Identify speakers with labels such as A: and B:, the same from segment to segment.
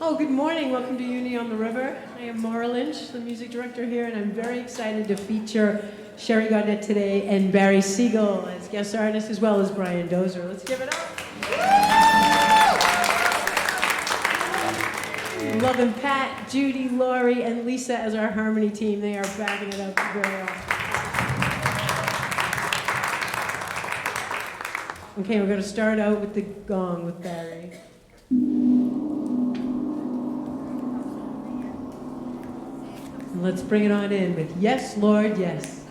A: Oh, good morning. Welcome to Uni on the River. I am Maura Lynch, the music director here, and I'm very excited to feature Sherry Gaudette today and Barry Siegel as guest artists, as well as Brian Dozer. Let's give it up. Love and Pat, Judy, Laurie, and Lisa as our harmony team. They are backing it up very well. Okay, we're going to start out with the gong with Barry. And let's bring it on in with Yes, Lord, Yes.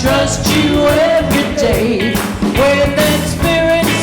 B: Trust you every day with that spirit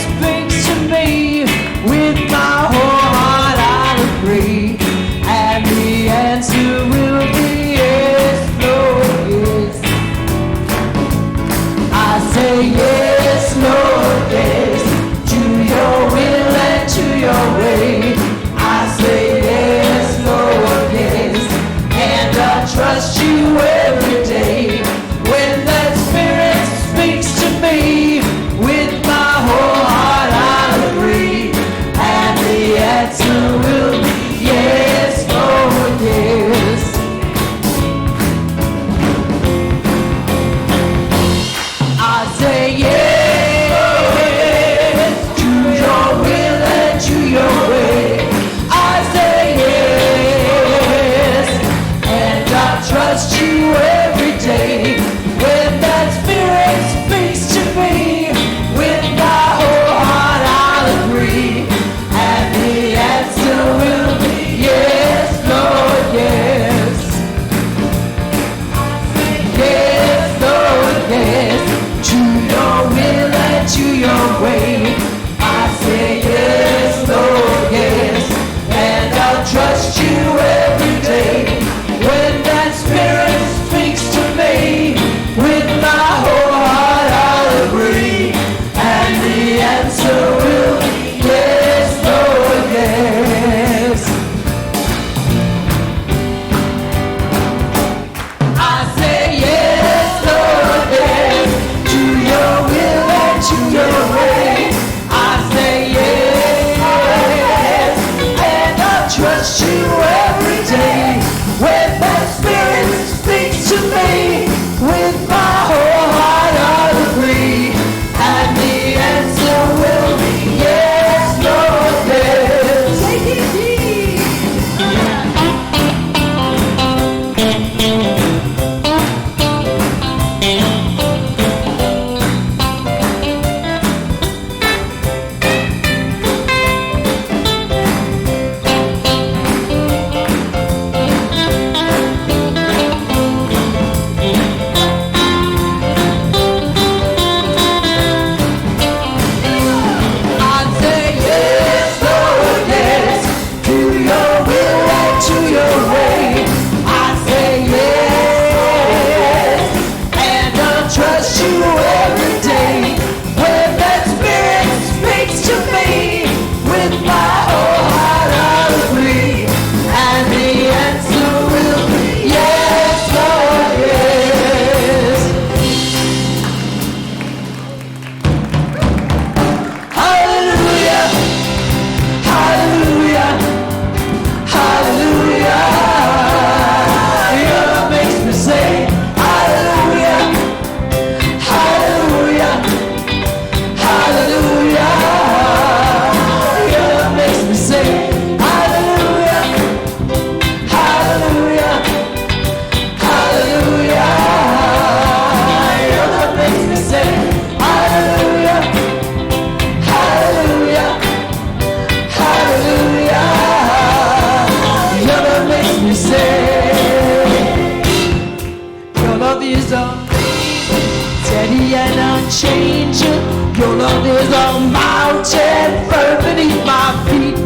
B: unchanging. Your love is a mountain firm beneath my feet.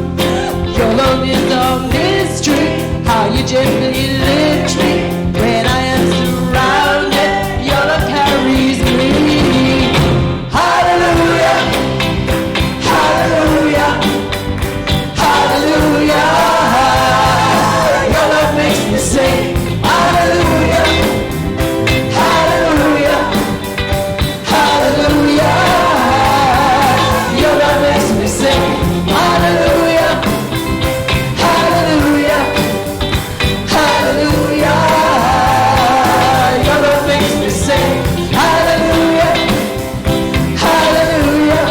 B: Your love is a mystery, how you gently lift me when I am surrounded. Your love carries me. Hallelujah, hallelujah, hallelujah. Your love makes me sing. Hallelujah, hallelujah, hallelujah. Your love makes me sing. Hallelujah, hallelujah, hallelujah. Your love makes me sing. Hallelujah, hallelujah,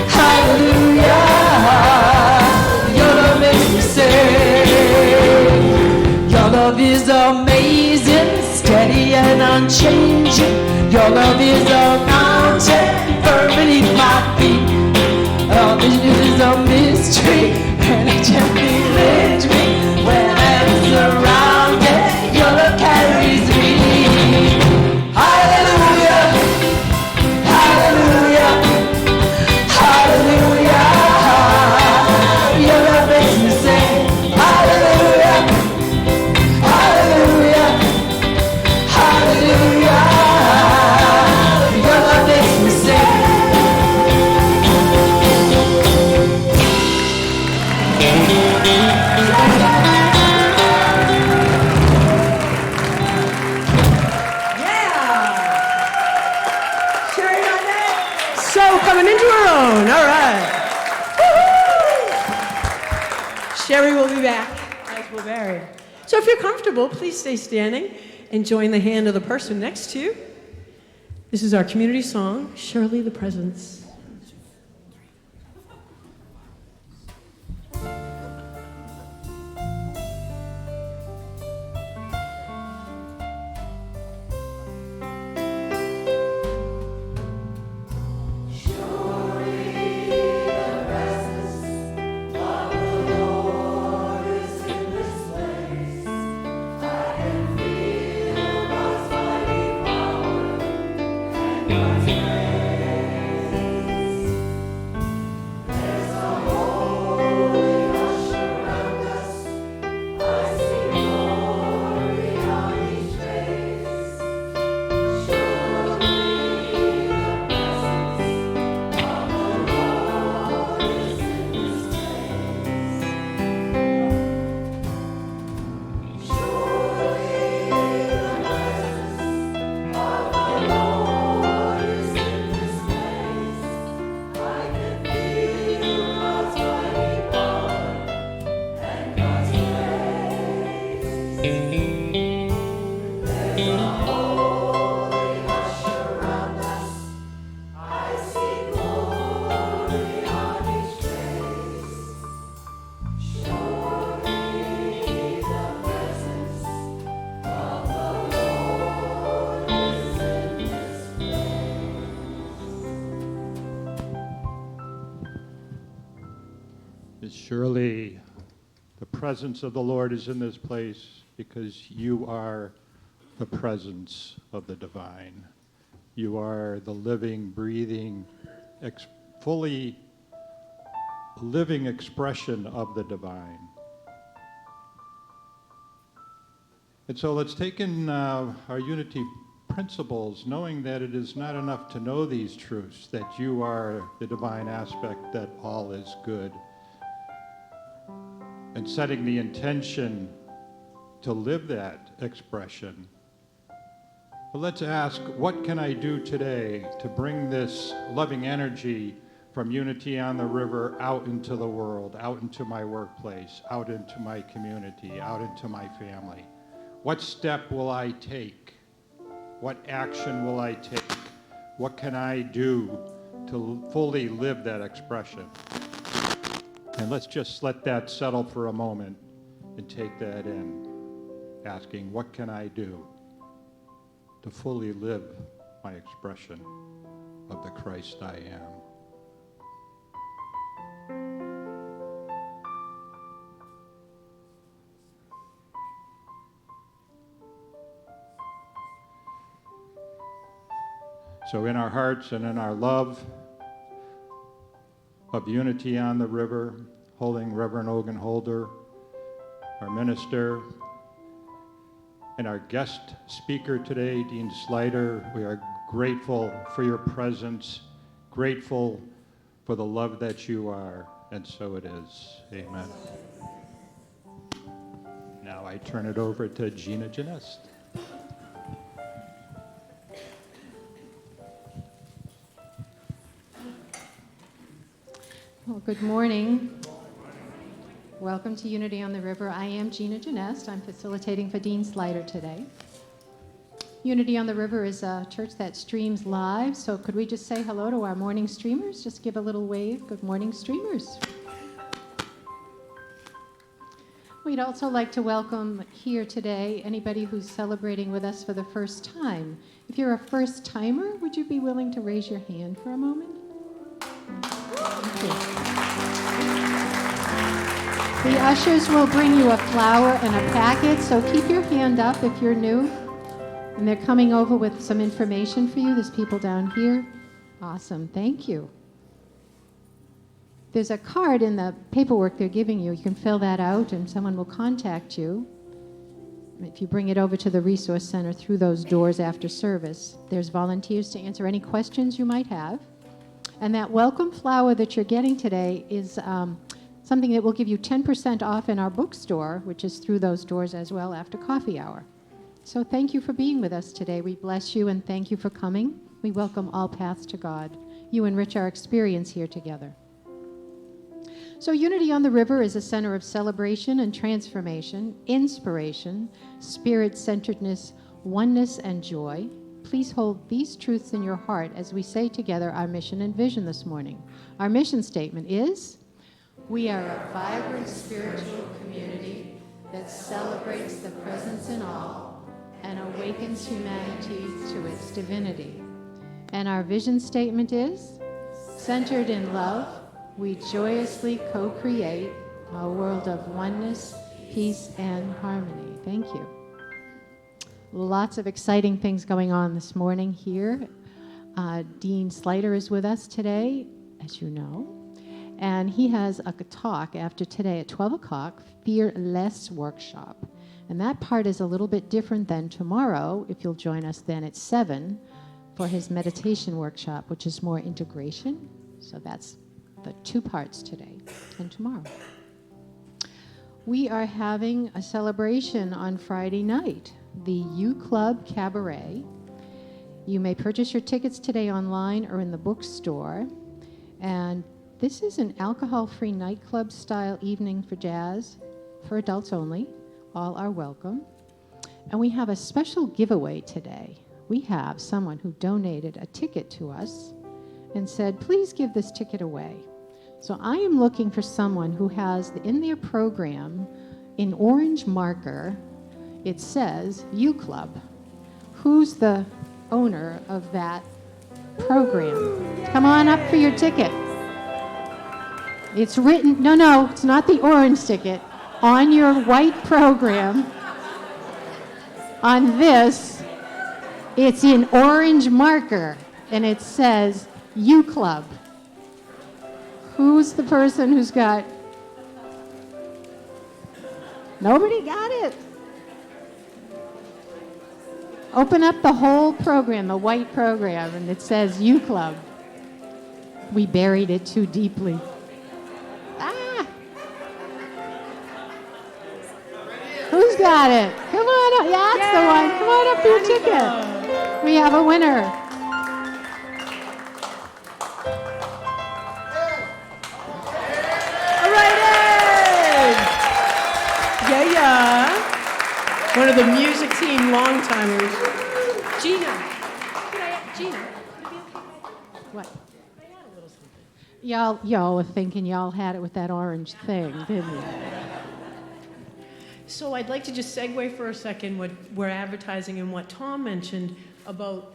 B: hallelujah. Your love makes me sing. Your love is amazing, steady and unchanging. Your love is a mountain firm beneath my feet. All this is a mystery, and it gently lifts me when I'm surrounded. Your love carries me. Hallelujah, hallelujah, hallelujah. Your love makes me sing. Hallelujah, hallelujah, hallelujah. Your love makes me sing.
A: Yeah! Sherry Garnett. So coming into her own. All right. Woo-hoo! Sherry will be back, as will Barry. So if you're comfortable, please stay standing and join the hand of the person next to you. This is our community song, Surely the Presence.
C: Surely the presence of the Lord is in this place because you are the presence of the divine. You are the living, breathing, fully living expression of the divine. And so let's take in our unity principles, knowing that it is not enough to know these truths, that you are the divine aspect, that all is good. And setting the intention to live that expression. But let's ask, what can I do today to bring this loving energy from Unity on the River out into the world, out into my workplace, out into my community, out into my family? What step will I take? What action will I take? What can I do to fully live that expression? And let's just let that settle for a moment and take that in, asking, what can I do to fully live my expression of the Christ I am? So in our hearts and in our love of unity on the river, holding Reverend Ogun Holder, our minister, and our guest speaker today, Dean Sluyter, we are grateful for your presence, grateful for the love that you are, and so it is. Amen. Now I turn it over to Gina Janest.
D: Well, good morning. Welcome to Unity on the River. I am Gina Janest. I'm facilitating for Dean Slater today. Unity on the River is a church that streams live, so could we just say hello to our morning streamers? Just give a little wave. Good morning, streamers. We'd also like to welcome here today anybody who's celebrating with us for the first time. If you're a first timer, would you be willing to raise your hand for a moment? Thank you. The ushers will bring you a flower and a packet, so keep your hand up if you're new. And they're coming over with some information for you. There's people down here. Awesome, thank you. There's a card in the paperwork they're giving you. You can fill that out and someone will contact you. If you bring it over to the Resource Center through those doors after service, there's volunteers to answer any questions you might have. And that welcome flower that you're getting today is something that will give you 10% off in our bookstore, which is through those doors as well after coffee hour. So thank you for being with us today. We bless you and thank you for coming. We welcome all paths to God. You enrich our experience here together. So Unity on the River is a center of celebration and transformation, inspiration, spirit-centeredness, oneness, and joy. Please hold these truths in your heart as we say together our mission and vision this morning. Our mission statement is, we are a vibrant spiritual community that celebrates the presence in all and awakens humanity to its divinity. And our vision statement is, centered in love, we joyously co-create a world of oneness, peace, and harmony. Thank you. Lots of exciting things going on this morning here. Dean Slater is with us today, as you know, and he has a talk after today at 12 o'clock, Fear Less Workshop. And that part is a little bit different than tomorrow, if you'll join us then at 7 for his meditation workshop, which is more integration. So that's the 2 parts today and tomorrow. We are having a celebration on Friday night, the U Club Cabaret. You may purchase your tickets today online or in the bookstore. And this is an alcohol-free nightclub style evening for jazz, for adults only. All are welcome. And we have a special giveaway today. We have someone who donated a ticket to us and said, please give this ticket away. So I am looking for someone who has in their program, in orange marker, it says U Club. Who's the owner of that program? Come on up for your ticket. It's written, no, it's not the orange ticket. On your white program, on this, it's in orange marker, and it says U Club. Who's the person who's got? Nobody got it. Open up the whole program, the white program, and it says U Club. We buried it too deeply. Who's got it? Come on up. Yeah, that's the one. Come on up for your ticket. We have a winner.
A: All right, Ed. Yeah. One of the music team long-timers. Gina.
D: What? Y'all were thinking y'all had it with that orange thing, didn't you?
A: So I'd like to just segue for a second what we're advertising and what Tom mentioned about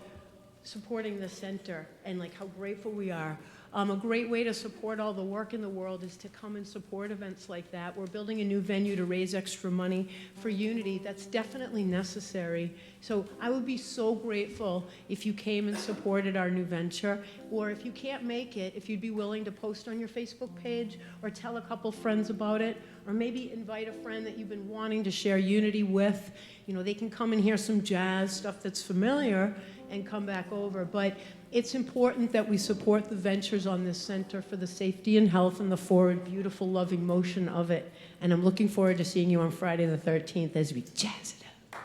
A: supporting the center and like how grateful we are. A great way to support all the work in the world is to come and support events like that. We're building a new venue to raise extra money for Unity. That's definitely necessary. So I would be so grateful if you came and supported our new venture, or if you can't make it, if you'd be willing to post on your Facebook page or tell a couple friends about it, or maybe invite a friend that you've been wanting to share Unity with. You know, they can come and hear some jazz, stuff that's familiar, and come back over. But it's important that we support the ventures on this center for the safety and health and the forward, beautiful, loving motion of it. And I'm looking forward to seeing you on Friday the 13th as we jazz it up.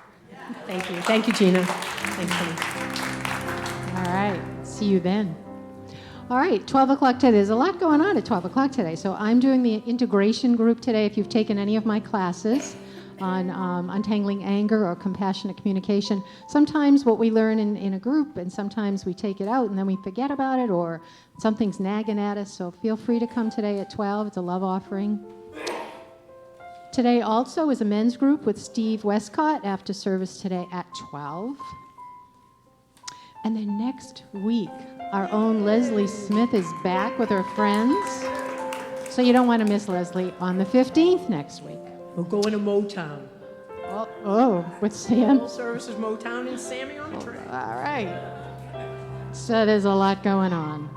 A: Thank you. Thank you, Gina. Thanks, honey.
D: All right. See you then. All right, 12 o'clock today. There's a lot going on at 12 o'clock today. So I'm doing the integration group today. If you've taken any of my classes on untangling anger or compassionate communication, sometimes what we learn in a group, and sometimes we take it out and then we forget about it, or something's nagging at us. So feel free to come today at 12. It's a love offering. Today also is a men's group with Steve Westcott after service today at 12. And then next week, our own Leslie Smith is back with her friends. So you don't want to miss Leslie on the 15th next week.
A: We're going to Motown.
D: Oh, with Sam?
A: Full service is Motown and Sammy on the train.
D: All right. So there's a lot going on.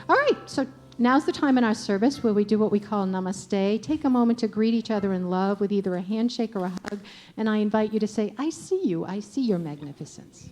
D: All right, so now's the time in our service where we do what we call Namaste. Take a moment to greet each other in love with either a handshake or a hug, and I invite you to say, I see you, I see your magnificence.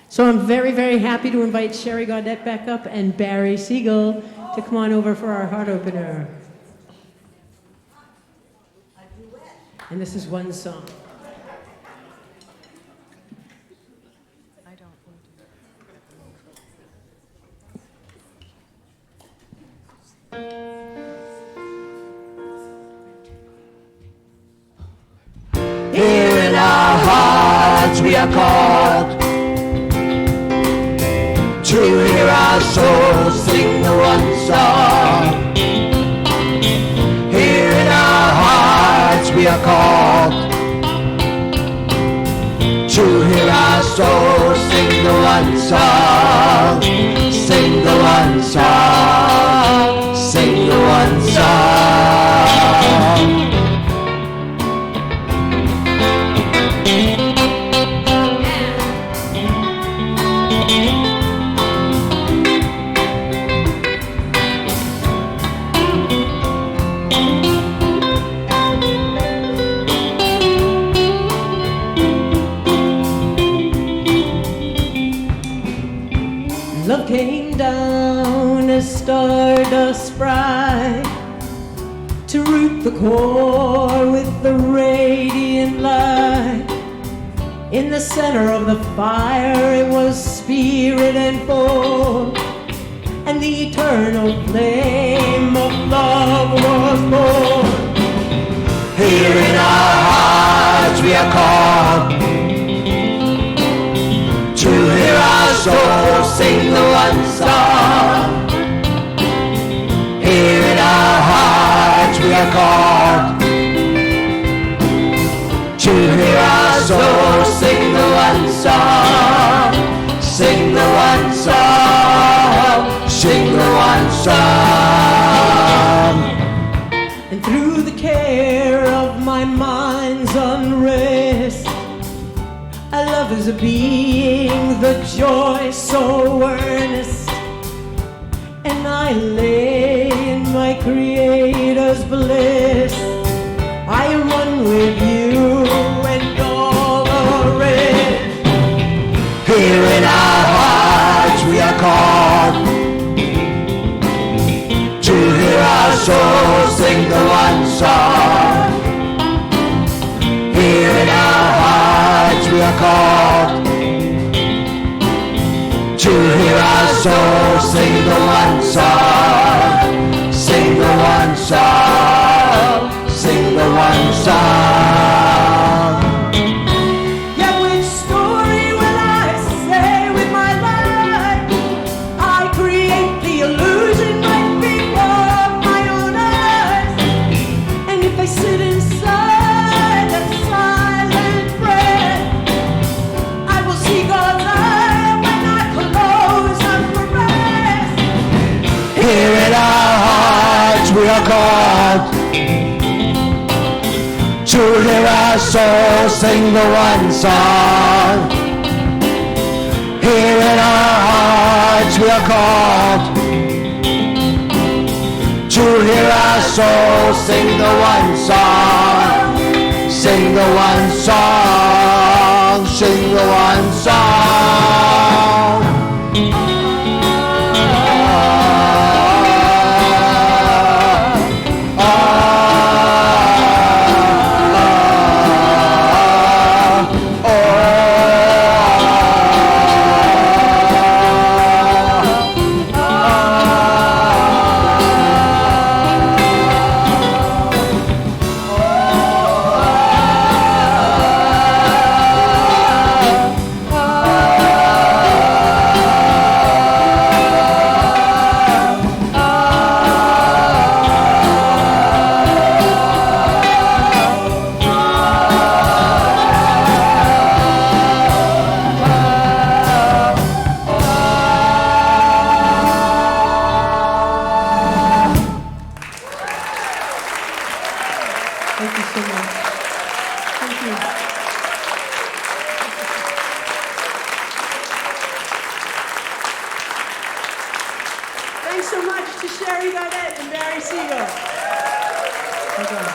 A: So I'm very, very happy to invite Sherry Gaudette back up and Barry Siegel to come on over for our heart opener. And this is one song.
B: Here in our hearts we are called to hear our souls sing the one song. Here in our hearts we are called to hear our souls sing the one song. Sing the one song. Sing the one song.
A: Love came down as stardust bright to root the core with the radiant light. In the center of the fire it was spirit and form, and the eternal flame of love was born.
B: Here in our hearts we are called to hear our souls sing the one song. Here in our hearts we are called to hear our souls sing the one song. Sing the one song. Sing the one song.
A: And through the care of my mind's unrest, I love as a being, the joy so earnest, and I lay in my Creator's bliss. I am along with you and all the rest.
B: Here in our hearts we are called to hear our souls sing the one song. Here in our hearts we are called to hear our souls sing the one song. Sing the one song. Sing the one song.
A: Yet which story will I say with my life? I create the illusion right before my own eyes. And if I sit inside that silent breath, I will see God's eye when I close up for rest.
B: Here in our hearts we are called to hear our souls sing the one song. Here in our hearts we are called to hear our souls sing the one song. Sing the one song. Sing the one song.
A: Thank you so much. Thank you. Thanks so much to Sherry Gardette and Barry Siegel. Hold on.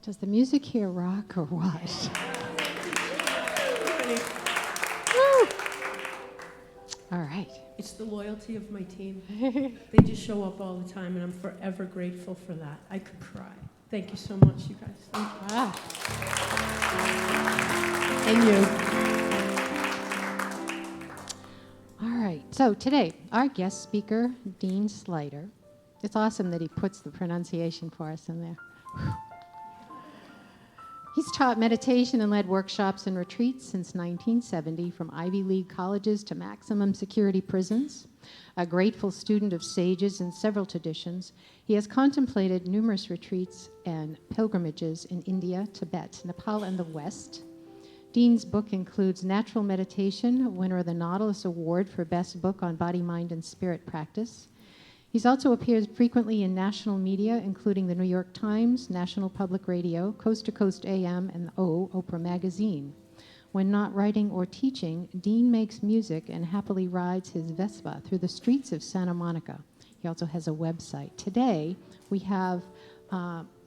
D: Does the music here rock or what? All right.
A: It's the loyalty of my team. They just show up all the time, and I'm forever grateful for that. I could cry. Thank you so much, you guys. Thank you.
D: Wow.
A: And you.
D: All right. So today, our guest speaker, Dean Sluyter. It's awesome that he puts the pronunciation for us in there. He's taught meditation and led workshops and retreats since 1970 from Ivy League colleges to maximum security prisons. A grateful student of sages in several traditions, he has contemplated numerous retreats and pilgrimages in India, Tibet, Nepal, and the West. Dean's book includes Natural Meditation, winner of the Nautilus Award for Best Book on Body, Mind, and Spirit Practice. He's also appeared frequently in national media, including the New York Times, National Public Radio, Coast to Coast AM, and Oprah Magazine. When not writing or teaching, Dean makes music and happily rides his Vespa through the streets of Santa Monica. He also has a website. Today, we have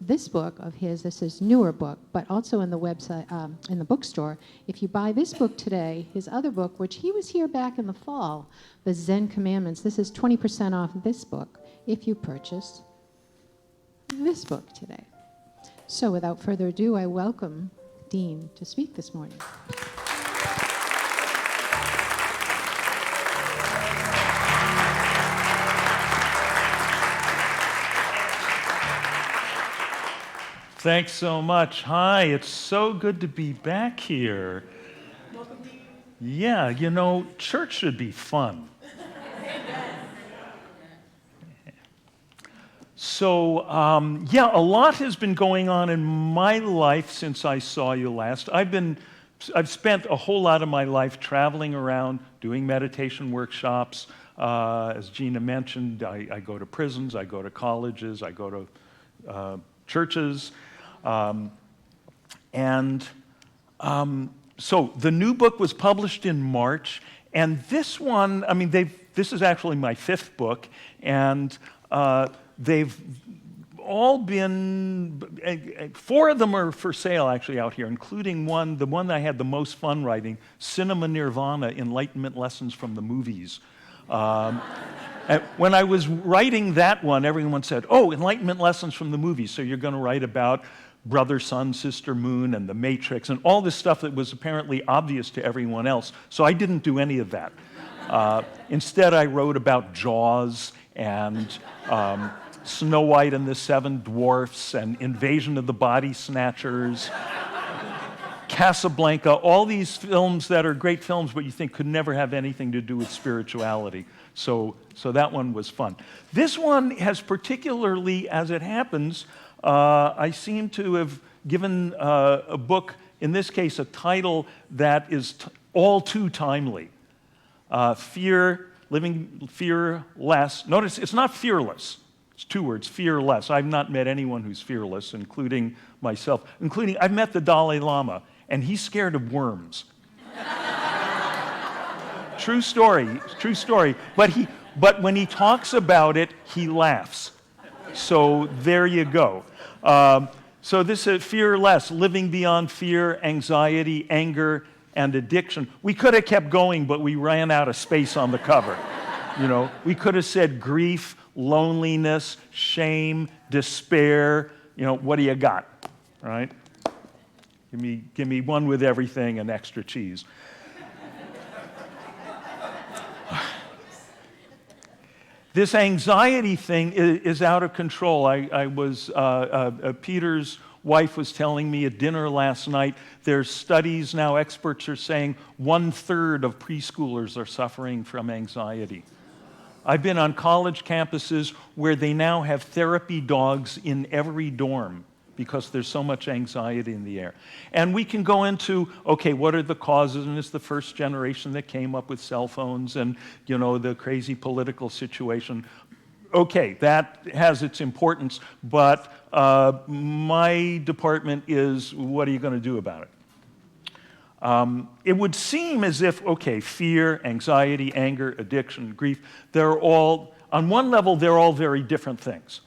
D: this book of his. This is newer book, but also in the website, in the bookstore. If you buy this book today, his other book, which he was here back in the fall, the Zen Commandments, this is 20% off this book if you purchase this book today. So without further ado, I welcome Dean to speak this morning.
E: Thanks so much. Hi, it's so good to be back here. Yeah, you know, church should be fun. So, yeah, a lot has been going on in my life since I saw you last. I've spent a whole lot of my life traveling around, doing meditation workshops. As Gina mentioned, I go to prisons, I go to colleges, I go to churches. So the new book was published in March, And this one, I mean, this is actually my 5th book, and they've all been, 4 of them are for sale actually out here, including the one that I had the most fun writing, Cinema Nirvana, Enlightenment Lessons from the Movies. And when I was writing that one, everyone said, oh, Enlightenment Lessons from the Movies, so you're going to write about Brother, Sun, Sister, Moon, and the Matrix, and all this stuff that was apparently obvious to everyone else. So I didn't do any of that. Instead, I wrote about Jaws and Snow White and the Seven Dwarfs and Invasion of the Body Snatchers, Casablanca, all these films that are great films, but you think could never have anything to do with spirituality. So that one was fun. This one has particularly, as it happens, I seem to have given a book, in this case, a title that is all too timely. Living Fearless. Notice, it's not fearless. It's 2 words, fearless. I've not met anyone who's fearless, including myself. I've met the Dalai Lama, and he's scared of worms. True story. But when he talks about it, he laughs. So there you go. So this is fearless, living beyond fear, anxiety, anger, and addiction. We could have kept going, but we ran out of space on the cover. We could have said grief, loneliness, shame, despair. What do you got? All right? Give me one with everything and extra cheese. This anxiety thing is out of control. Peter's wife was telling me at dinner last night, there's studies now, experts are saying 1/3 of preschoolers are suffering from anxiety. I've been on college campuses where they now have therapy dogs in every dorm because there's so much anxiety in the air. And we can go into, okay, what are the causes? And it's the first generation that came up with cell phones and, the crazy political situation. Okay, that has its importance, but my department is, what are you going to do about it? It would seem as if, okay, fear, anxiety, anger, addiction, grief, they're all, on one level, they're all very different things.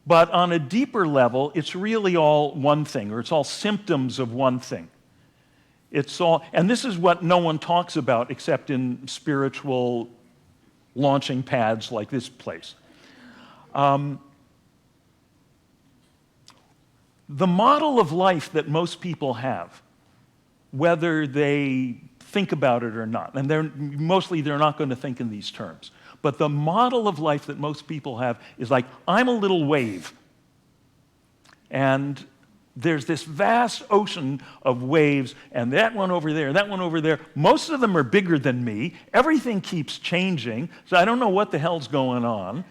E: But on a deeper level, it's really all one thing, or it's all symptoms of one thing. And this is what no one talks about except in spiritual launching pads like this place. The model of life that most people have, whether they think about it or not, and they're not going to think in these terms, but the model of life that most people have is like, I'm a little wave. And there's this vast ocean of waves, and that one over there, that one over there. Most of them are bigger than me. Everything keeps changing, so I don't know what the hell's going on.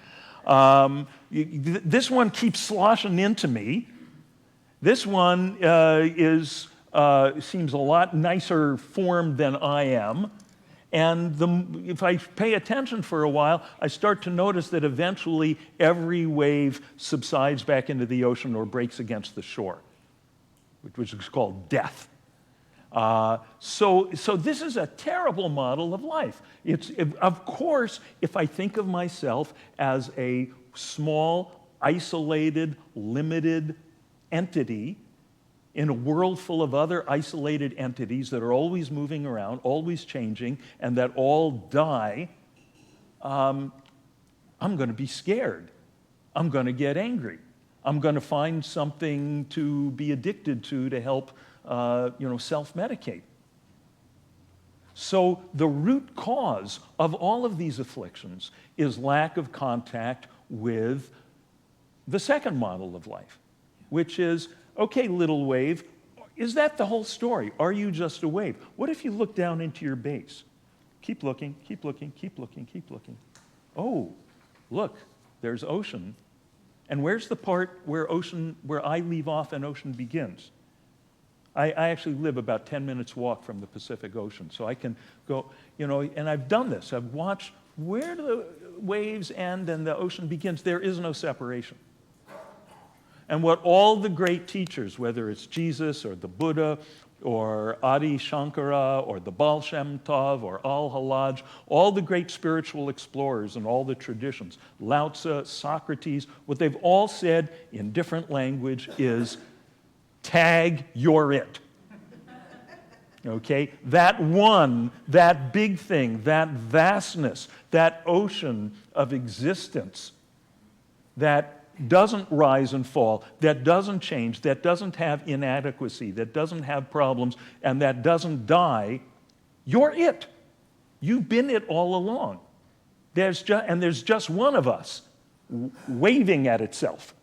E: This one keeps sloshing into me. This one seems a lot nicer formed than I am. And if I pay attention for a while, I start to notice that eventually every wave subsides back into the ocean or breaks against the shore, which is called death. So this is a terrible model of life. Of course, if I think of myself as a small, isolated, limited entity in a world full of other isolated entities that are always moving around, always changing, and that all die, I'm going to be scared. I'm going to get angry. I'm going to find something to be addicted to help, self-medicate. So the root cause of all of these afflictions is lack of contact with the second model of life, which is, okay, little wave, is that the whole story? Are you just a wave? What if you look down into your base? Keep looking, keep looking, keep looking, keep looking. Oh, look, there's ocean. And where's the part where I leave off and ocean begins? I actually live about 10 minutes walk from the Pacific Ocean, so I can go, and I've done this. I've watched where do the waves end and the ocean begins. There is no separation. And what all the great teachers, whether it's Jesus or the Buddha or Adi Shankara, or the Baal Shem Tov, or Al-Halaj, all the great spiritual explorers and all the traditions, Lao Tzu, Socrates, what they've all said in different language is, tag, you're it. Okay? That one, that big thing, that vastness, that ocean of existence that doesn't rise and fall, that doesn't change, that doesn't have inadequacy, that doesn't have problems, and that doesn't die, you're it. You've been it all along. There's just one of us waving at itself.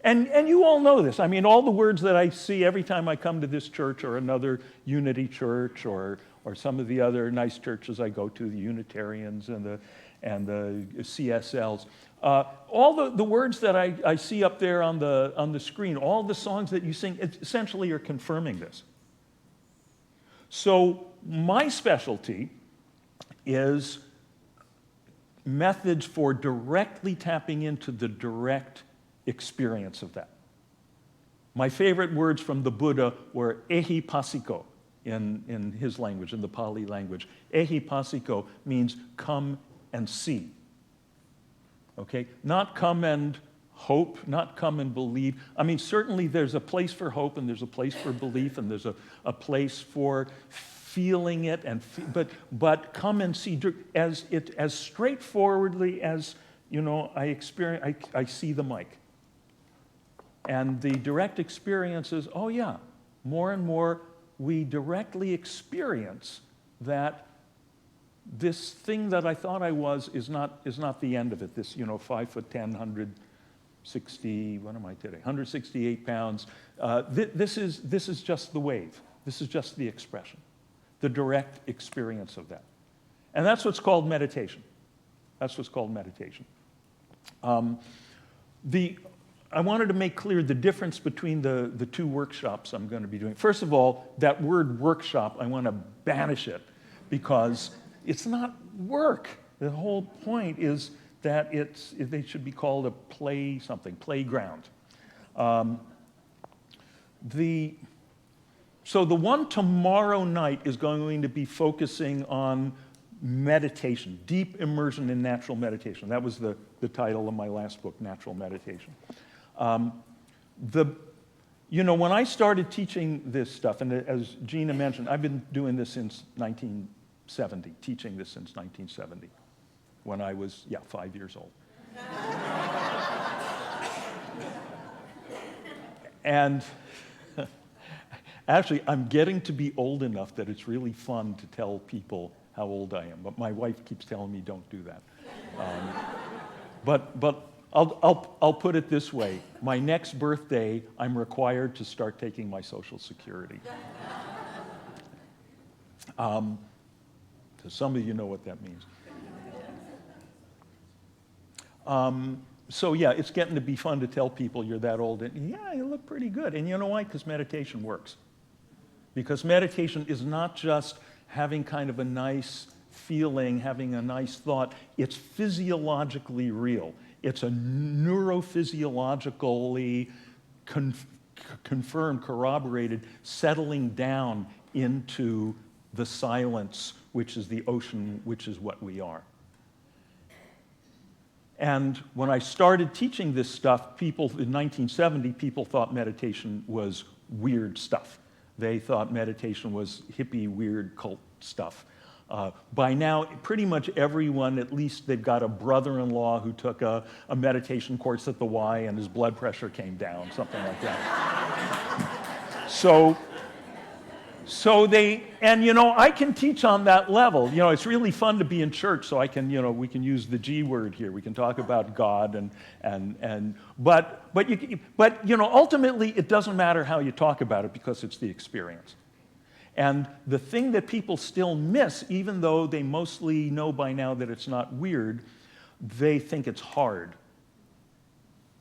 E: And you all know this. I mean, all the words that I see every time I come to this church or another Unity church or some of the other nice churches I go to, the Unitarians and the CSLs, all the words that I see up there on the screen, all the songs that you sing, essentially are confirming this. So my specialty is methods for directly tapping into the direct experience of that. My favorite words from the Buddha were ehipassiko in his language, in the Pali language. Ehipassiko means come and see. Okay? Not come and hope, not come and believe. I mean, certainly there's a place for hope and there's a place for belief and there's a place for feeling it, but come and see as straightforwardly as, I see the mic. And the direct experience is, oh yeah, more and more we directly experience that this thing that I thought I was is not the end of it. This, 5'10", 160, what am I today? 168 pounds. This is just the wave. This is just the expression, the direct experience of that. And that's what's called meditation. That's what's called meditation. I wanted to make clear the difference between the two workshops I'm going to be doing. First of all, that word workshop, I want to banish it because it's not work. The whole point is that they should be called a playground. So the one tomorrow night is going to be focusing on meditation, deep immersion in natural meditation. That was the title of my last book, Natural Meditation. When I started teaching this stuff, and as Gina mentioned, I've been doing this since 1970, teaching this since 1970, when I was, 5 years old. And actually, I'm getting to be old enough that it's really fun to tell people how old I am, but my wife keeps telling me don't do that. But I'll put it this way. My next birthday, I'm required to start taking my Social Security. So some of you know what that means. So yeah, it's getting to be fun to tell people you're that old. And yeah, you look pretty good. And you know why? Because meditation works. Because meditation is not just having kind of a nice feeling, having a nice thought. It's physiologically real. It's a neurophysiologically confirmed, corroborated settling down into the silence, which is the ocean, which is what we are. And when I started teaching this stuff, people in 1970, people thought meditation was weird stuff. They thought meditation was hippie, weird cult stuff. By now, pretty much everyone, at least they've got a brother-in-law who took a meditation course at the Y and his blood pressure came down, something like that. So they, and I can teach on that level. It's really fun to be in church, so I can, we can use the G word here. We can talk about God but ultimately it doesn't matter how you talk about it because it's the experience. And the thing that people still miss, even though they mostly know by now that it's not weird, they think it's hard.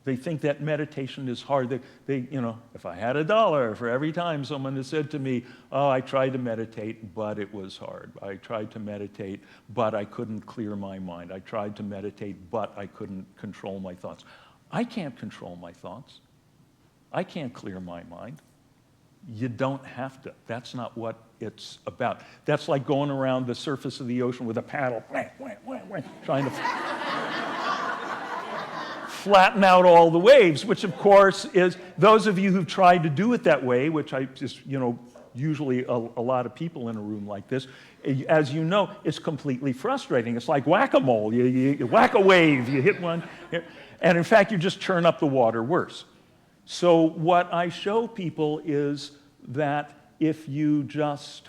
E: They think that meditation is hard. They if I had $1 for every time someone has said to me, oh, I tried to meditate, but it was hard. I tried to meditate, but I couldn't clear my mind. I tried to meditate, but I couldn't control my thoughts. I can't control my thoughts. I can't clear my mind. You don't have to. That's not what it's about. That's like going around the surface of the ocean with a paddle, trying to flatten out all the waves, which of course is, those of you who've tried to do it that way, which I just, usually a lot of people in a room like this, as you know, it's completely frustrating. It's like whack-a-mole. You whack a wave, you hit one, and in fact, you just churn up the water worse. So what I show people is that if you just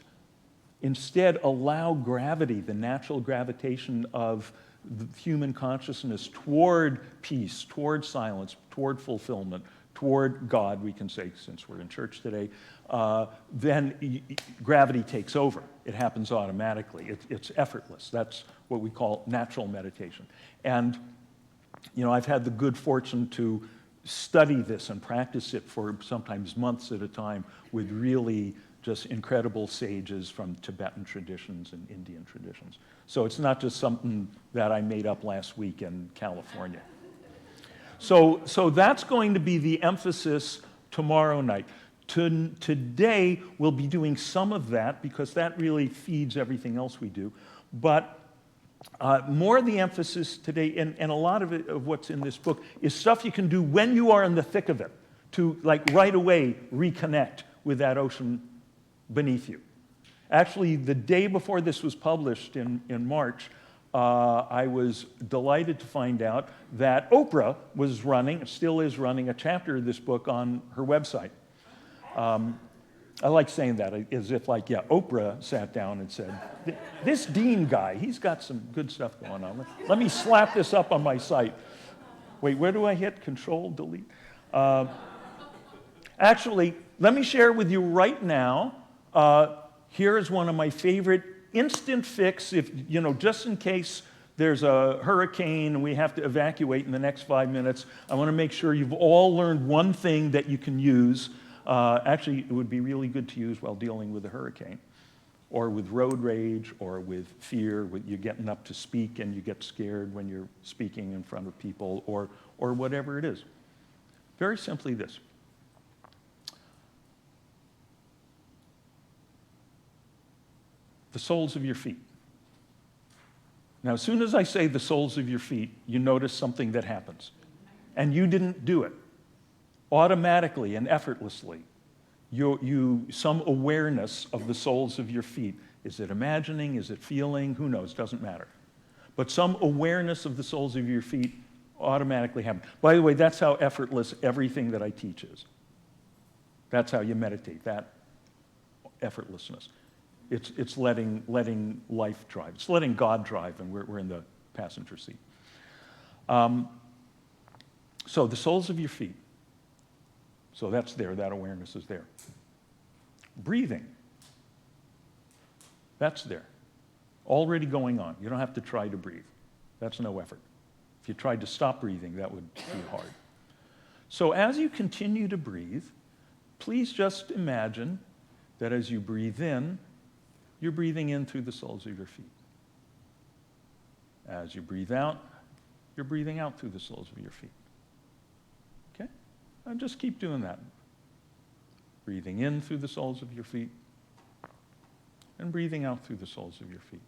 E: instead allow gravity, the natural gravitation of the human consciousness toward peace, toward silence, toward fulfillment, toward God, we can say, since we're in church today, then gravity takes over. It happens automatically. It's effortless. That's what we call natural meditation. And, I've had the good fortune to study this and practice it for sometimes months at a time with really just incredible sages from Tibetan traditions and Indian traditions. So it's not just something that I made up last week in California. So that's going to be the emphasis tomorrow night. Today, we'll be doing some of that because that really feeds everything else we do. But more of the emphasis today, and a lot of it, of what's in this book, is stuff you can do when you are in the thick of it to, like, right away reconnect with that ocean beneath you. Actually, the day before this was published in March, I was delighted to find out that Oprah was running, still is running, a chapter of this book on her website. I like saying that as if, like, yeah, Oprah sat down and said, this Dean guy, he's got some good stuff going on. Let me slap this up on my site. Wait, where do I hit? Control, delete? Actually, let me share with you right now. Here is one of my favorite instant fix, if, just in case there's a hurricane and we have to evacuate in the next 5 minutes. I want to make sure you've all learned one thing that you can use. Actually, it would be really good to use while dealing with a hurricane, or with road rage, or with fear, with you getting up to speak and you get scared when you're speaking in front of people, or whatever it is. Very simply this. The soles of your feet. Now, as soon as I say the soles of your feet, you notice something that happens. And you didn't do it. Automatically and effortlessly, some awareness of the soles of your feet. Is it imagining? Is it feeling? Who knows? Doesn't matter. But some awareness of the soles of your feet automatically happens. By the way, that's how effortless everything that I teach is. That's how you meditate, that effortlessness. It's letting life drive. It's letting God drive, and we're in the passenger seat. So the soles of your feet. So that's there, that awareness is there. Breathing. That's there. Already going on. You don't have to try to breathe. That's no effort. If you tried to stop breathing, that would be hard. So as you continue to breathe, please just imagine that as you breathe in, you're breathing in through the soles of your feet. As you breathe out, you're breathing out through the soles of your feet. Okay? And just keep doing that. Breathing in through the soles of your feet, and breathing out through the soles of your feet.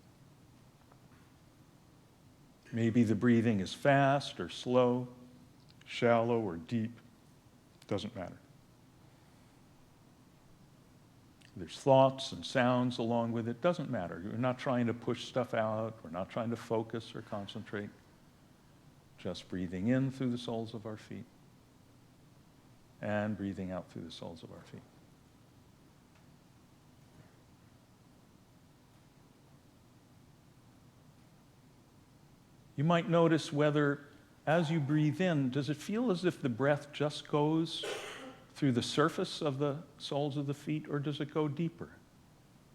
E: Maybe the breathing is fast or slow, shallow or deep. Doesn't matter. There's thoughts and sounds along with it. Doesn't matter. We're not trying to push stuff out. We're not trying to focus or concentrate. Just breathing in through the soles of our feet and breathing out through the soles of our feet. You might notice whether, as you breathe in, does it feel as if the breath just goes through the surface of the soles of the feet, or does it go deeper?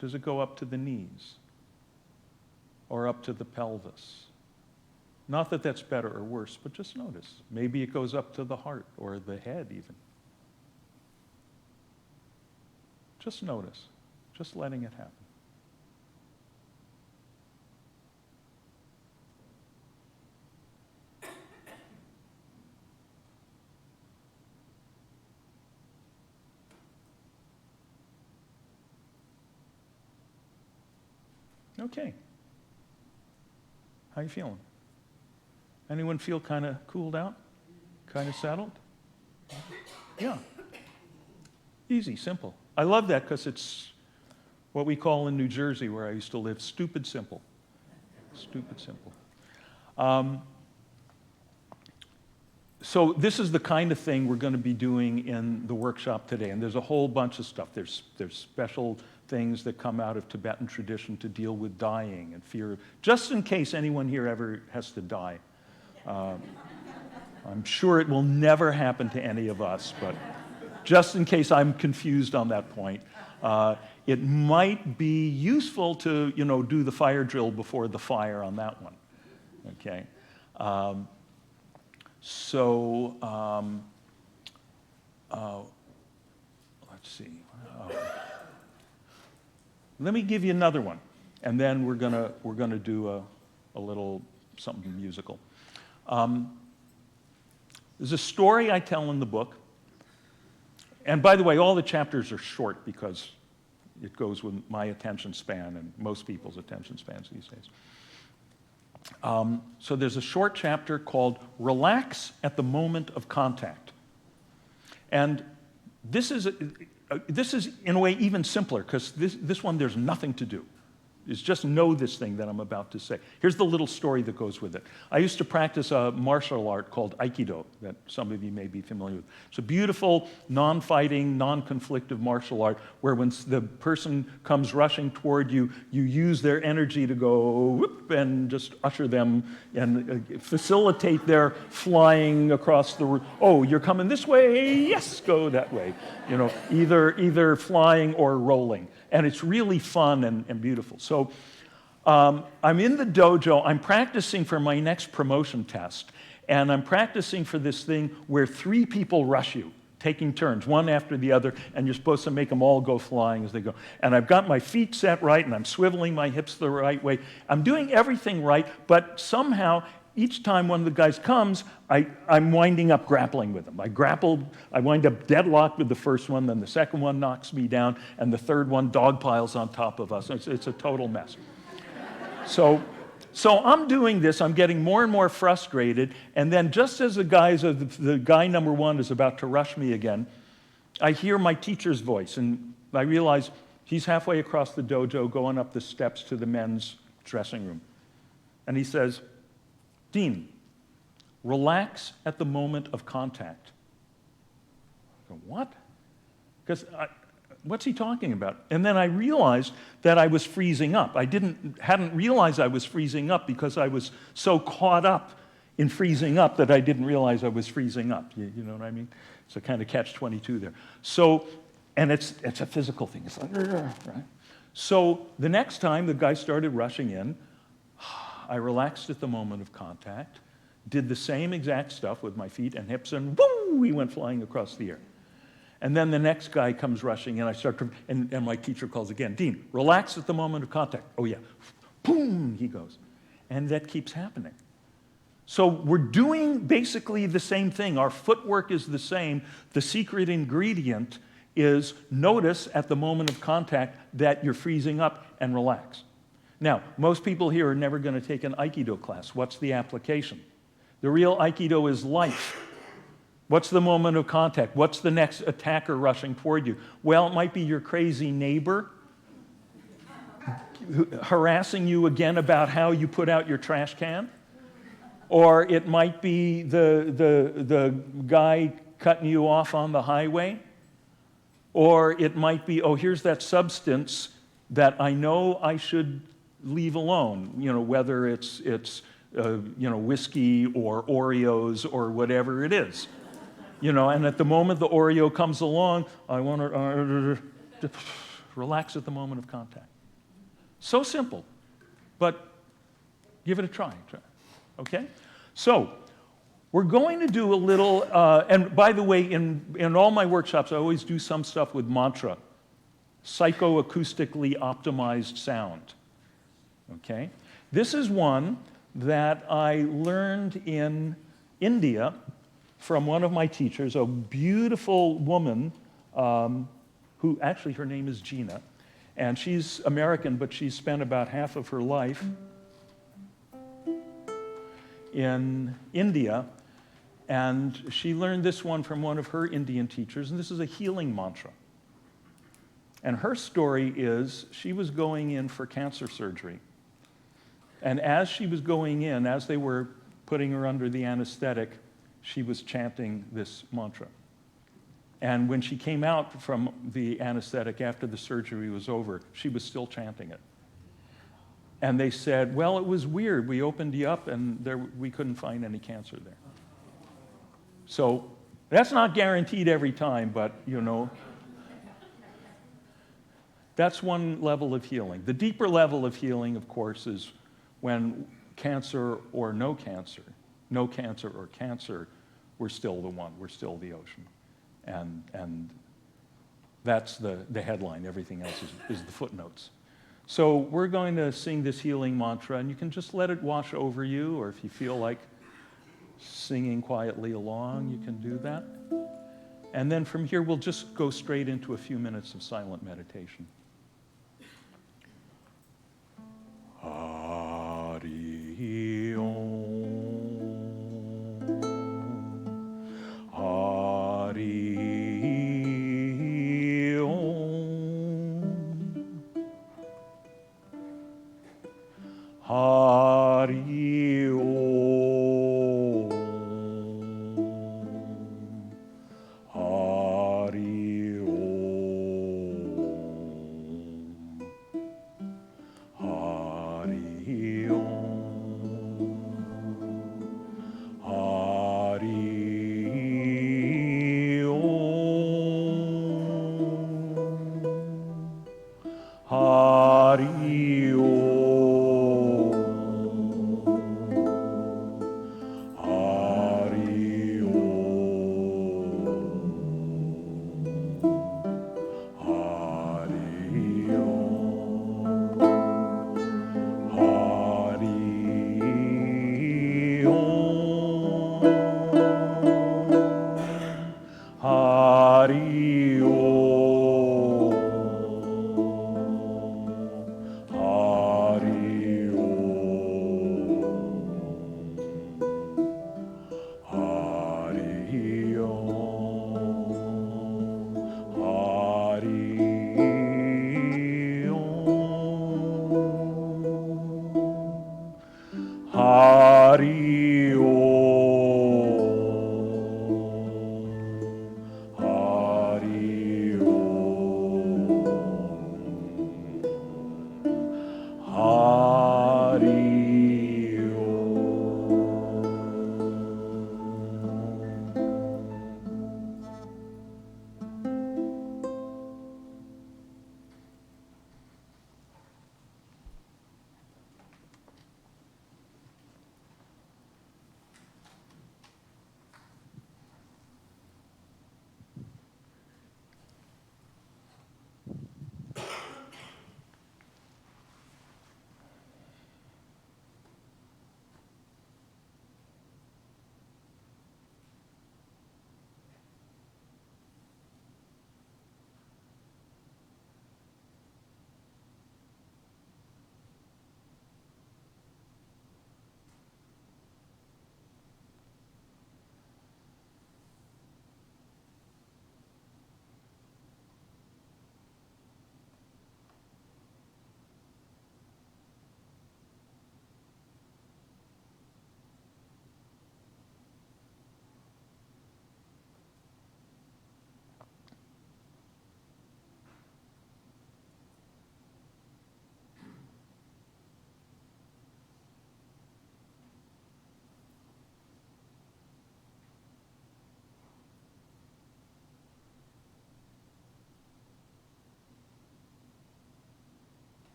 E: Does it go up to the knees or up to the pelvis? Not that that's better or worse, but just notice. Maybe it goes up to the heart or the head even. Just notice, just letting it happen. Okay. How you feeling? Anyone feel kind of cooled out? Kind of settled? Yeah. Easy, simple. I love that because it's what we call in New Jersey, where I used to live, stupid simple. Stupid simple. So this is the kind of thing we're going to be doing in the workshop today, and there's a whole bunch of stuff. There's special things that come out of Tibetan tradition to deal with dying and fear, just in case anyone here ever has to die. I'm sure it will never happen to any of us, but just in case I'm confused on that point, it might be useful to, do the fire drill before the fire on that one. Okay. Let's see. Let me give you another one, and then we're gonna do a little something musical. There's a story I tell in the book, and by the way, all the chapters are short because it goes with my attention span and most people's attention spans these days. So there's a short chapter called "Relax at the Moment of Contact," and this is in a way even simpler because this one there's nothing to do. It's just know this thing that I'm about to say. Here's the little story that goes with it. I used to practice a martial art called Aikido that some of you may be familiar with. It's a beautiful, non-fighting, non-conflictive martial art where when the person comes rushing toward you, you use their energy to go whoop and just usher them and facilitate their flying across the room. Oh, you're coming this way? Yes, go that way. Either flying or rolling. And it's really fun and beautiful. So I'm in the dojo. I'm practicing for my next promotion test. And I'm practicing for this thing where 3 people rush you, taking turns, one after the other, and you're supposed to make them all go flying as they go. And I've got my feet set right, and I'm swiveling my hips the right way. I'm doing everything right, but somehow each time one of the guys comes, I'm winding up grappling with them. I wind up deadlocked with the first one, then the second one knocks me down, and the third one dogpiles on top of us. It's a total mess. So I'm doing this, I'm getting more and more frustrated, and then just as the guy number 1 is about to rush me again, I hear my teacher's voice, and I realize he's halfway across the dojo going up the steps to the men's dressing room. And he says, "Dean, relax at the moment of contact." I go, what? Because what's he talking about? And then I realized that I was freezing up. I hadn't realized I was freezing up because I was so caught up in freezing up that I didn't realize I was freezing up. You know what I mean? It's a kind of catch-22 there. So, and it's a physical thing. It's like, right? So the next time the guy started rushing in, I relaxed at the moment of contact, did the same exact stuff with my feet and hips, and woo, he went flying across the air. And then the next guy comes rushing, and I start to, and my teacher calls again, "Dean, relax at the moment of contact." Oh yeah, boom, he goes. And that keeps happening. So we're doing basically the same thing. Our footwork is the same. The secret ingredient is notice at the moment of contact that you're freezing up and relax. Now, most people here are never going to take an Aikido class. What's the application? The real Aikido is life. What's the moment of contact? What's the next attacker rushing toward you? Well, it might be your crazy neighbor harassing you again about how you put out your trash can. Or it might be the guy cutting you off on the highway. Or it might be, oh, here's that substance that I know I should leave alone, whether it's whiskey or Oreos or whatever it is. And at the moment the Oreo comes along, I want to relax at the moment of contact. So simple, but give it a try. Okay? So we're going to do a little, and by the way, in all my workshops, I always do some stuff with mantra, psychoacoustically optimized sound. Okay? This is one that I learned in India from one of my teachers, a beautiful woman who, actually her name is Gina, And she's American, but she's spent about half of her life in India. And she learned this one from one of her Indian teachers, and this is a healing mantra. And her story is she was going in for cancer surgery. And as she was going in, as they were putting her under the anesthetic, she was chanting this mantra. And when she came out from the anesthetic after the surgery was over, she was still chanting it. And they said, well, it was weird. We opened you up and we couldn't find any cancer there. So that's not guaranteed every time, but that's one level of healing. The deeper level of healing, of course, is when cancer or no cancer or cancer, we're still the one, we're still the ocean. And that's the headline. Everything else is the footnotes. So we're going to sing this healing mantra, and you can just let it wash over you, or if you feel like singing quietly along, you can do that. And then from here, we'll just go straight into a few minutes of silent meditation. Hari Om. Hari Om. Hari Om. Hari Om. Hari Om. Hari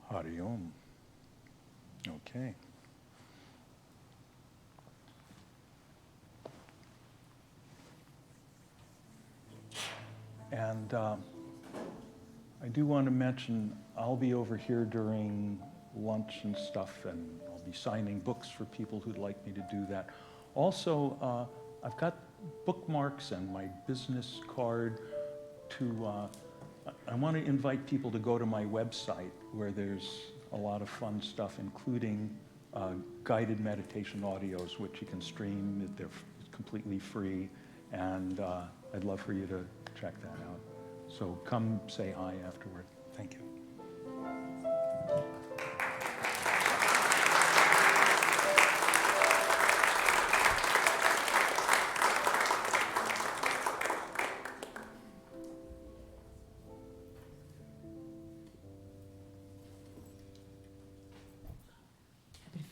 E: Hari Om. Okay. And I do want to mention I'll be over here during lunch and stuff, and I'll be signing books for people who'd like me to do that. Also, I've got bookmarks and my business card I want to invite people to go to my website where there's a lot of fun stuff, including guided meditation audios, which you can stream. They're completely free, and I'd love for you to check that out. So come say hi afterward. Thank you.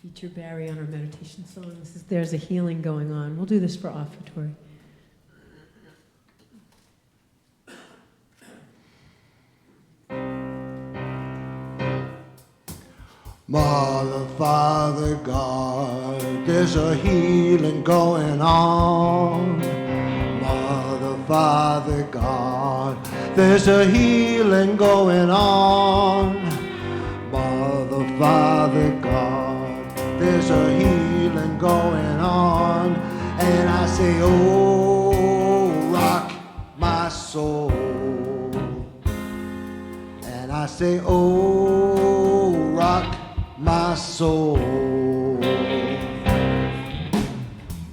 A: Feature Barry on our meditation song. There's a healing going on. We'll do this for offertory.
F: Mother, Father, God, there's a healing going on. Mother, Father, God, there's a healing going on. Mother, Father, God, there's a healing going on. And I say, oh, rock my soul. And I say, oh, rock my soul.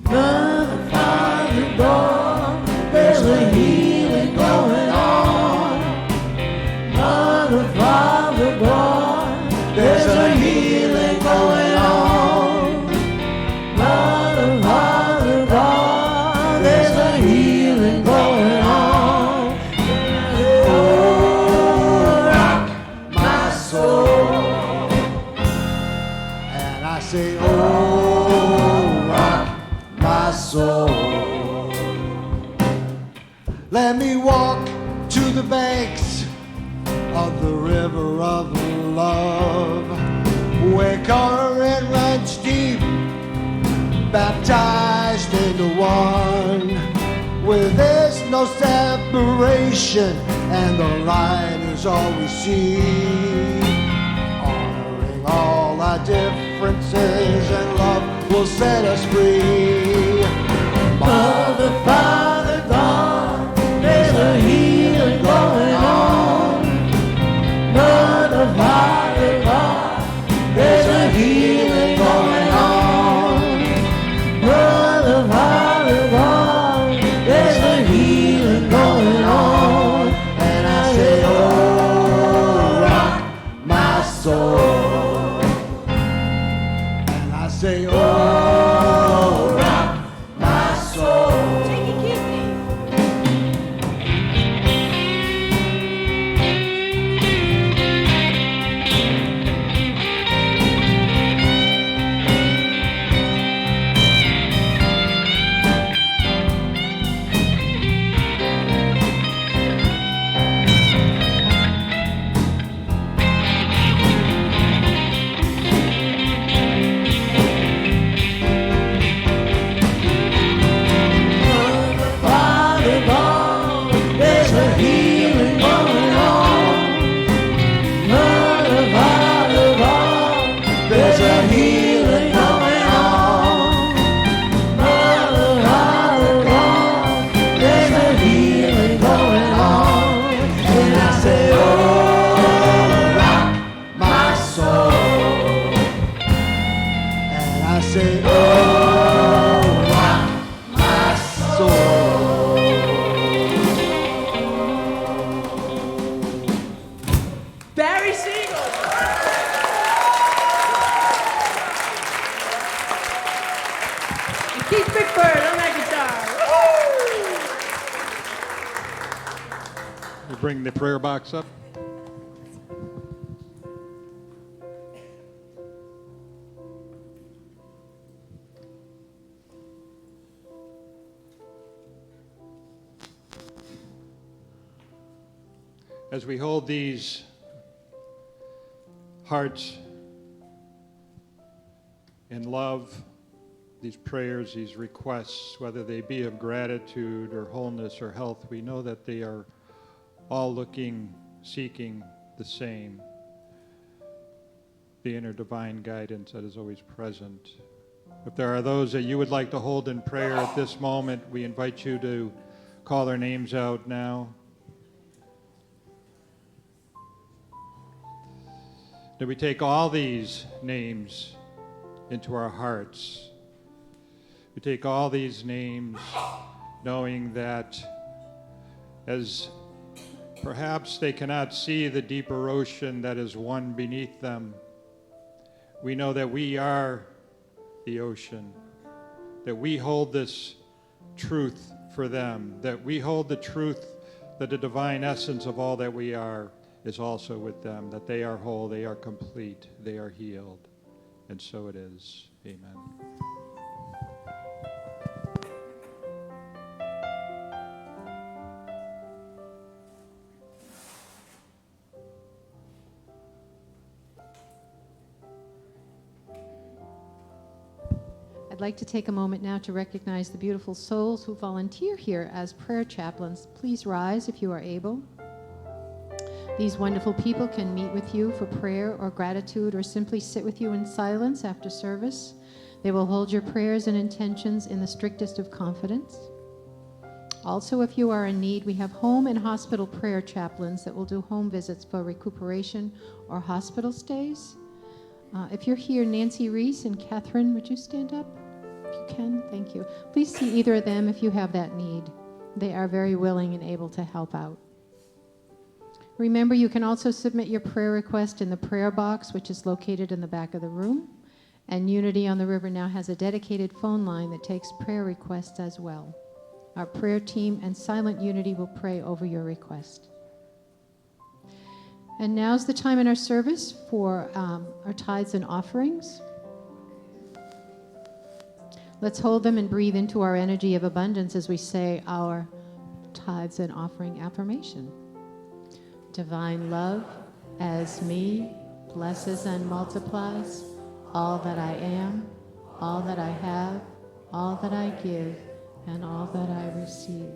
F: Mother, Father, God, there's a healing going on. Mother, Father, God, there's a healing going on. Mother, Father, God, there's a healing going on. Oh, rock my soul. And I say, oh, rock my soul. Let me walk to the banks of the river of love, where current runs deep, baptized into one, where there's no separation and the light is all we see, honoring all our differences, and love will set us free. Mother, Father, God, there's a healing going on. Mother, Father, God, there's a healing going on. Mother, Father, God, there's a healing going on. And I say, oh, rock my soul. And I say, oh, rock my soul. Father, God, there's a healing going on. Mother, Father, God, there's a healing going on. Mother, Father, God, there's a healing going on. And I say, oh, rock my soul. And I say, oh, rock my soul.
A: Barry Siegel. And Keith Bickford on that guitar. Woo!
C: We bring the prayer box up. As we hold these hearts in love, these prayers, these requests, whether they be of gratitude or wholeness or health, we know that they are all looking, seeking the same, the inner divine guidance that is always present. If there are those that you would like to hold in prayer at this moment, we invite you to call their names out now. That we take all these names into our hearts. We take all these names knowing that as perhaps they cannot see the deeper ocean that is one beneath them, we know that we are the ocean, that we hold this truth for them, that we hold the truth that the divine essence of all that we are is also with them, that they are whole, they are complete, they are healed. And so it is. Amen.
D: I'd like to take a moment now to recognize the beautiful souls who volunteer here as prayer chaplains. Please rise if you are able. These wonderful people can meet with you for prayer or gratitude or simply sit with you in silence after service. They will hold your prayers and intentions in the strictest of confidence. Also, if you are in need, we have home and hospital prayer chaplains that will do home visits for recuperation or hospital stays. If you're here, Nancy Reese and Catherine, would you stand up? If you can, thank you. Please see either of them if you have that need. They are very willing and able to help out. Remember, you can also submit your prayer request in the prayer box, which is located in the back of the room. And Unity on the River now has a dedicated phone line that takes prayer requests as well. Our prayer team and Silent Unity will pray over your request. And now's the time in our service for our tithes and offerings. Let's hold them and breathe into our energy of abundance as we say our tithes and offering affirmation. Divine love, as me, blesses and multiplies all that I am, all that I have, all that I give, and all that I receive.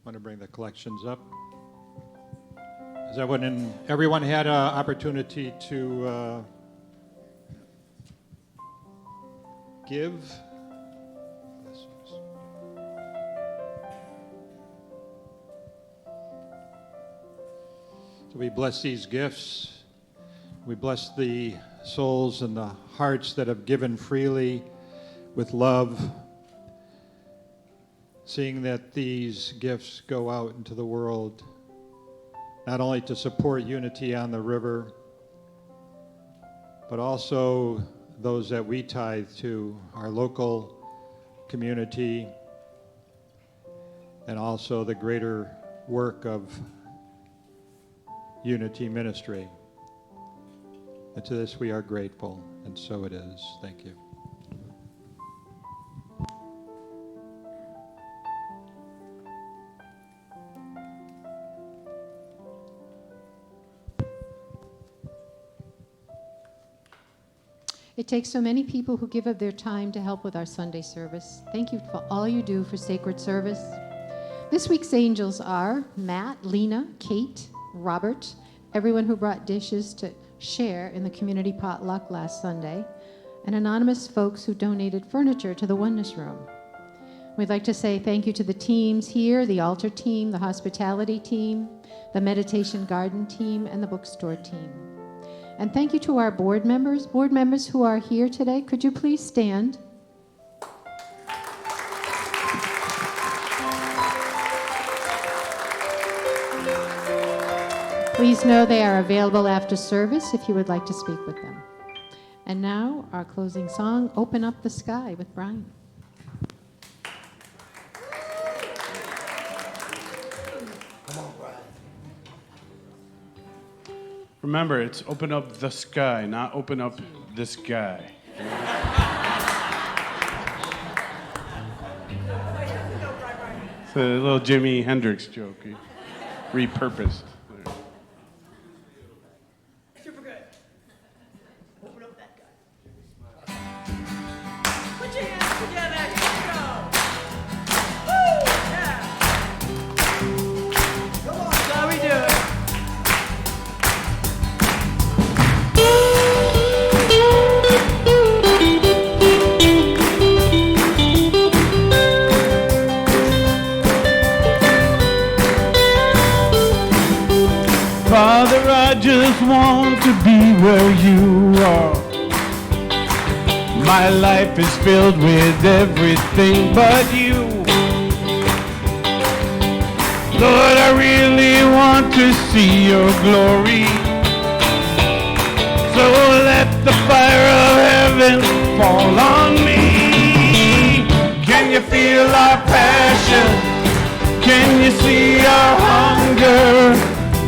C: Want to bring the collections up? Is that when everyone had an opportunity to give? So we bless these gifts. We bless the souls and the hearts that have given freely with love, seeing that these gifts go out into the world, not only to support Unity on the River, but also those that we tithe to, our local community, and also the greater work of Unity Ministry. And to this we are grateful, and so it is. Thank you.
D: It takes so many people who give of their time to help with our Sunday service. Thank you for all you do for sacred service. This week's angels are Matt, Lena, Kate, Robert, everyone who brought dishes to share in the community potluck last Sunday, and anonymous folks who donated furniture to the Oneness Room. We'd like to say thank you to the teams here, the altar team, the hospitality team, the meditation garden team, and the bookstore team. And thank you to our board members who are here today. Could you please stand? Please know they are available after service if you would like to speak with them. And now, our closing song, Open Up the Sky with Brian.
F: Come on, Brian.
G: Remember, it's open up the sky, not open up this guy. It's a little Jimi Hendrix joke. He repurposed.
A: Super good. Open up that guy. Put your hands together. Here we go. Woo! Yeah. Come on. That's how we do it.
G: Father, I just want to be where you are. My life is filled with everything but you. Lord, I really want to see your glory. So let the fire of heaven fall on me. Can you feel our passion? Can you see our hunger?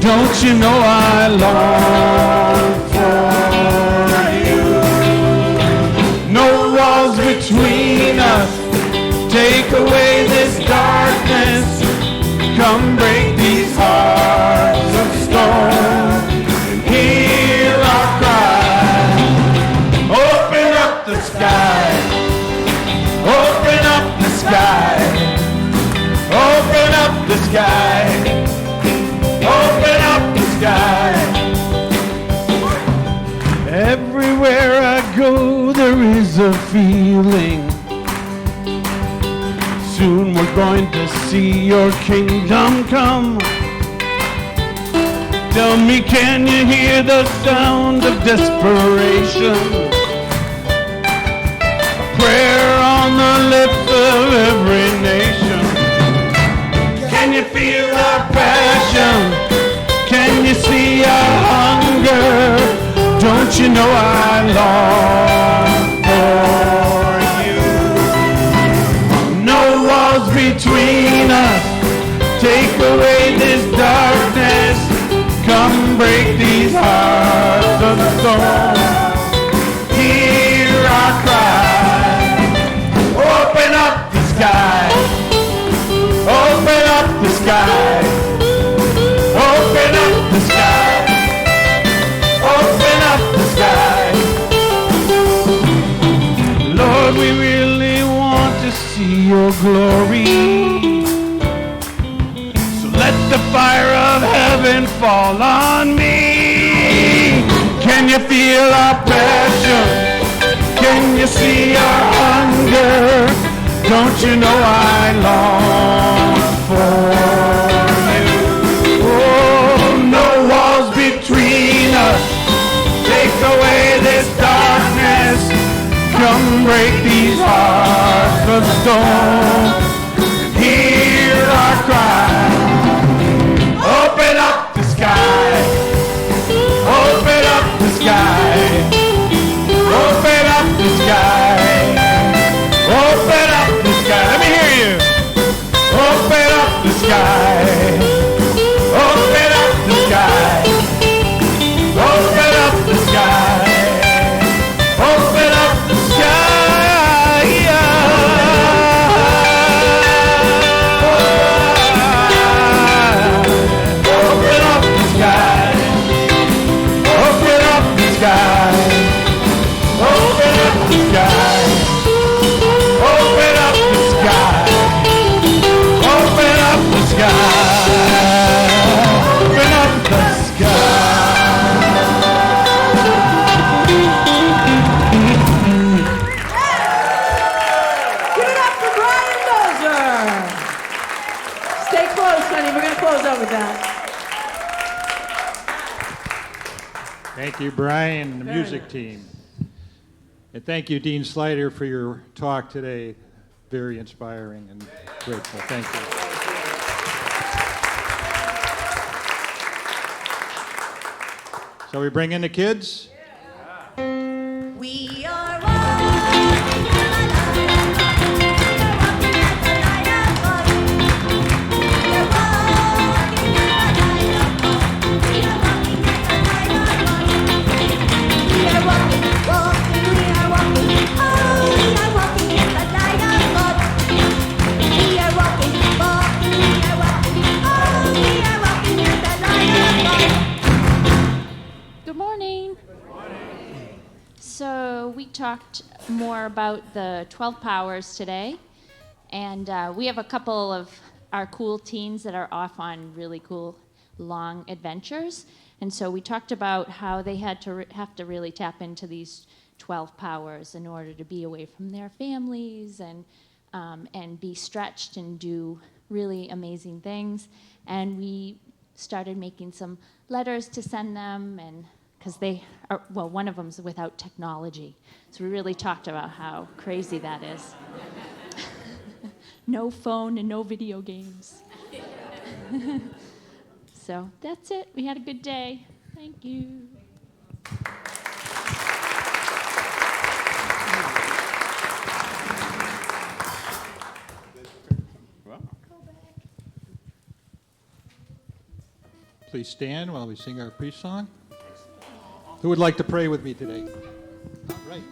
G: Don't you know I long for you? No walls between us. Take away this darkness. Come break these hearts of stone and hear our cry. Open up the sky. Open up the sky. Open up the sky. Open up the sky. Everywhere I go there is a feeling. Soon we're going to see your kingdom come. Tell me, can you hear the sound of desperation? A prayer on the lips of every nation. Can you feel our passion? Can you see our hunger? Don't you know I long for you? No walls between us. Take away this darkness. Come break these hearts of stone. Hear our cry. Open up the sky. Open up the sky. Open up the sky. Open up the sky. Lord, we really want to see your glory. So let the fire of heaven fall on me. Can you feel our passion? Can you see our hunger? Don't you know I long for you? Oh, no walls between us. Take away this darkness. Come break these hearts of stone. Hear our cry. Open up the sky. Open up the sky. Open up the sky. Open up the sky. Let me hear you. Open up the sky. Open up the sky. Open up the sky. Open up the sky. Open up the sky. Open up the sky. Open up the sky. Open up the sky. Open up the sky. Open up the
A: Give it up for Brian Dozer. Stay close, honey. We're going to close out with that.
C: Thank you, Brian, and the
A: Very
C: music
A: nice.
C: team. And thank you, Dean Sluyter, for your talk today. Very inspiring and grateful. Thank you. Shall we bring in the kids?
H: We are walking the light of God. We are walking at the light of God. We are walking at the light of God.
I: morning. So we talked more about the 12 powers today, and we have a couple of our cool teens that are off on really cool long adventures, and so we talked about how they had to have to really tap into these 12 powers in order to be away from their families and be stretched and do really amazing things. And we started making some letters to send them, and because they are, well, one of them's without technology. So we really talked about how crazy that is. No phone and no video games. So that's it. We had a good day. Thank you.
C: Please stand while we sing our peace song. Who would like to pray with me today? All right.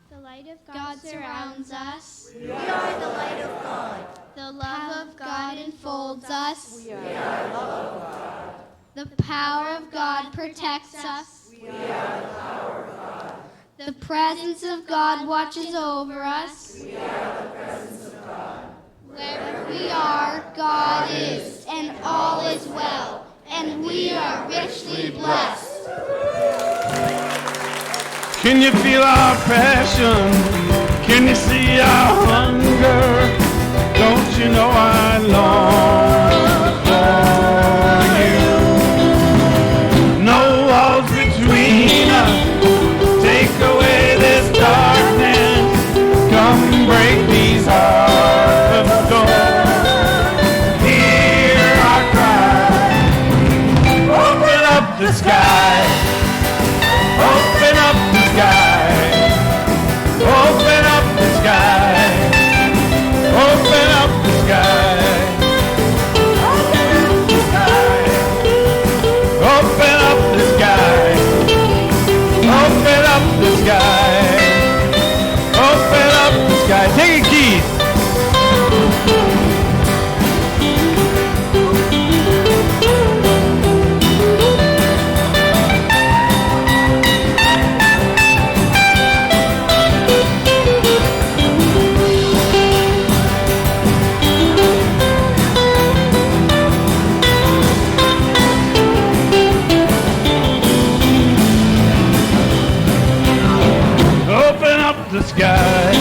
J: The light of God surrounds us. We are the light of God. The love of God enfolds us. We are the love of God. The power of God protects us. We are the power of God. The presence of God watches over us. We are the presence of God. Wherever we are, God is, and all is well, and we are richly blessed.
G: Can you feel our passion? Can you see our hunger? Don't you know I long for you? No walls between us. Take away this darkness. Come break these hearts of stone. Hear our cry. Open up the sky. Open up the sky. Open up the sky. Open up the sky. Open up the sky. Open up the sky. Open up the sky. Open up the sky. Take it, Keith. Open up the sky.